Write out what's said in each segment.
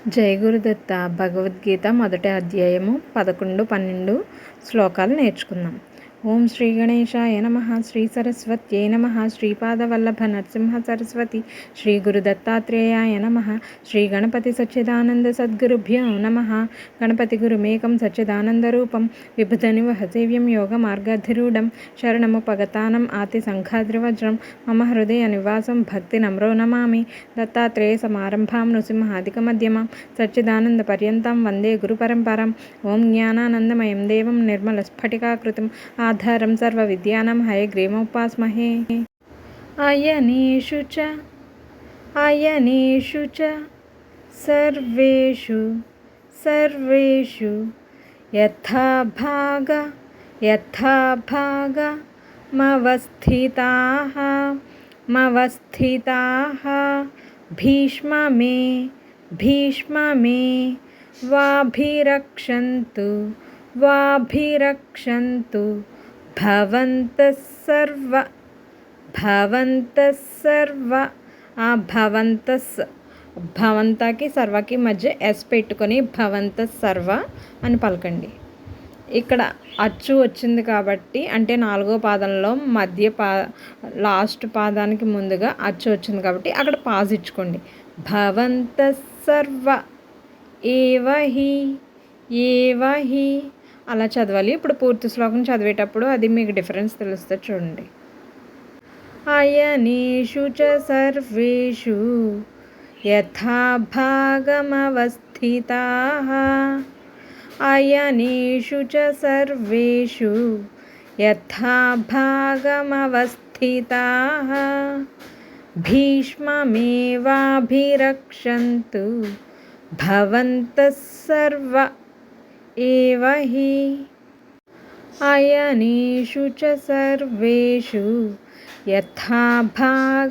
జై గురుదత్త. భగవద్గీత మొదటి అధ్యాయము 11, 12 శ్లోకాలు నేర్చుకుందాం. ఓం శ్రీ గణేశాయ నమః. శ్రీ సరస్వత్యై నమః. శ్రీపాదవల్లభ నరసింహ సరస్వతి శ్రీ గురుదత్తాత్రేయాయ నమః. శ్రీ గణపతి సచ్చిదానంద సద్గురుభ్యో నమః. గణపతి గురుమేకం సచ్చిదానందరూపం విబుధనివహ సేవ్యం యోగ మార్గాధిరూఢం శరణముపగతానం ఆతి సంఘాద్రివజ్రం మమ హృదయ నివాసం భక్తి నమ్రో నమామి. దత్తాత్రేయ సమారంభాం నృసింహాదిక మధ్యమాం సచ్చిదానంద పర్యంతం వందే గురు పరంపరం. ఓం జ్ఞానానందమయం దేవం నిర్మల స్ఫటికాకృతిం ఆధారం సర్వ విద్యానాం హయగ్రీవముపాస్మహే. అయనేషు చ సర్వేషు యథా భాగ మవస్థితాః భీష్మ మే వాభిరక్షन्तు భవంతః సర్వ ఆ భవంతకి సర్వకి మధ్య ఎస్ పెట్టుకొని భవంతః సర్వ అని పలకండి. ఇక్కడ అచ్చు వచ్చింది కాబట్టి, అంటే 4వ పాదంలో లాస్ట్ పాదానికి ముందుగా అచ్చు వచ్చింది కాబట్టి అక్కడ పాజ్ ఇచ్చుకోండి. భవంతః సర్వ ఏవ హి అలా చదవాలి. ఇప్పుడు పూర్తి శ్లోకం చదివేటప్పుడు అది మీకు డిఫరెన్స్ తెలుస్తుంది చూడండి. అయనేషు చ సర్వేషు యథా భాగమవస్థితాః అయనేషు చ సర్వేషు యథా భాగమవస్థితాః భీష్మమేవాభిరక్షन्तు భవంతః సర్వ ఏవ హి. అయనేషు చ సర్వేషు యథా భాగమవస్థితాః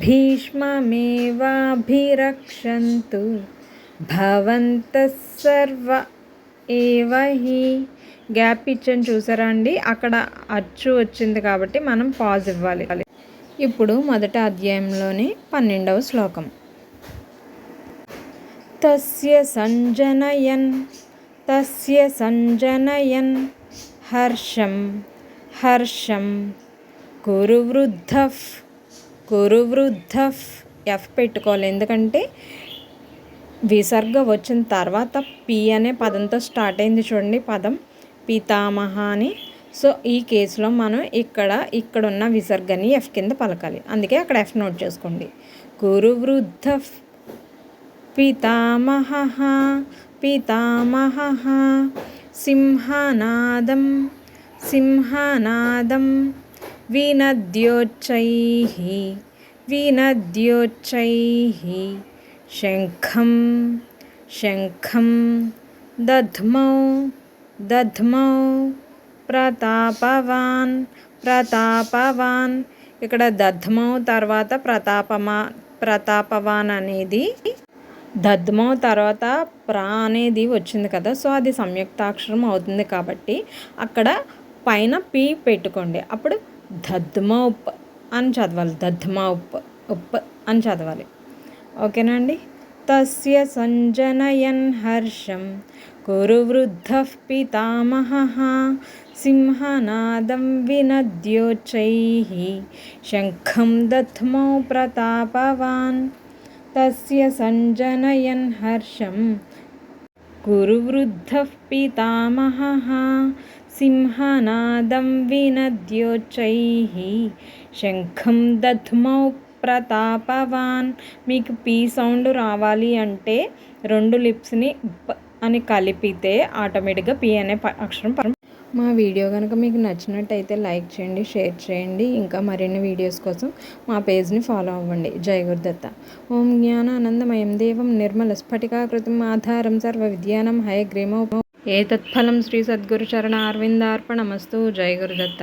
భీష్మమేవాభిరక్షन्तు భవంతః సర్వ ఏవ హి. గ్యాప్ ఇచ్చాను చూసారా అండి, అక్కడ అచ్చు వచ్చింది కాబట్టి మనం పాజ్ ఇవ్వాలి. ఇప్పుడు మొదటి అధ్యాయంలోని 12వ శ్లోకం. తస్య సంజనయన్ హర్షం కురు వృద్ధః ఎఫ్ పెట్టుకోవాలి. ఎందుకంటే విసర్గ వచ్చిన తర్వాత పి అనే పదంతో స్టార్ట్ అయింది చూడండి పదం, పితామహ అని. సో ఈ కేసులో మనం ఇక్కడ ఉన్న విసర్గని ఎఫ్ కింద పలకాలి. అందుకే అక్కడ ఎఫ్ నోట్ చేసుకోండి. కురు వృద్ధః పితామహః సింహనాదం వినద్యోచ్చైః శంఖం దధ్మౌ ప్రతాపవాన్. ఇక్కడ దధ్మౌ తర్వాత ప్రతాపవాన్ అనేది, దధ్మౌ తర్వాత ప్రా అనేది వచ్చింది కదా, సో అది సంయుక్తాక్షరం అవుతుంది కాబట్టి అక్కడ పైన పి పెట్టుకోండి. అప్పుడు దధ్మౌప్ అని చదవాలి, ఉప్ అని చదవాలి. ఓకేనా అండి. తస్య సంజనయన్ హర్షం కురు వృద్ధః పితామహః సింహనాదం వినద్యోచ్చైః శంఖం దధ్మౌ ప్రతాపవాన్. తస్య సంజనయన్ హర్షం కురు వృద్ధః పితామహః సింహనాదం వినద్యోచ్చైః శంఖం దధ్మౌ ప్రతాపవాన్. మీకు పీ సౌండ్ రావాలి అంటే 2 లిప్స్ని అని కలిపితే ఆటోమేటిక్గా పి అనే అక్షరం. మా వీడియో కనుక మీకు నచ్చినట్టయితే లైక్ చేయండి, షేర్ చేయండి. ఇంకా మరిన్ని వీడియోస్ కోసం మా పేజ్ని ఫాలో అవ్వండి. జై గురుదత్త. ఓం జ్ఞానానందమయం దేవం నిర్మల స్ఫటికాకృతిం ఆధారం సర్వ విద్యానాం హయగ్రీవముపాస్మహే. ఏతత్ఫలం శ్రీ సద్గురు చరణ అరవిందార్పణమస్తు. జై గురుదత్త.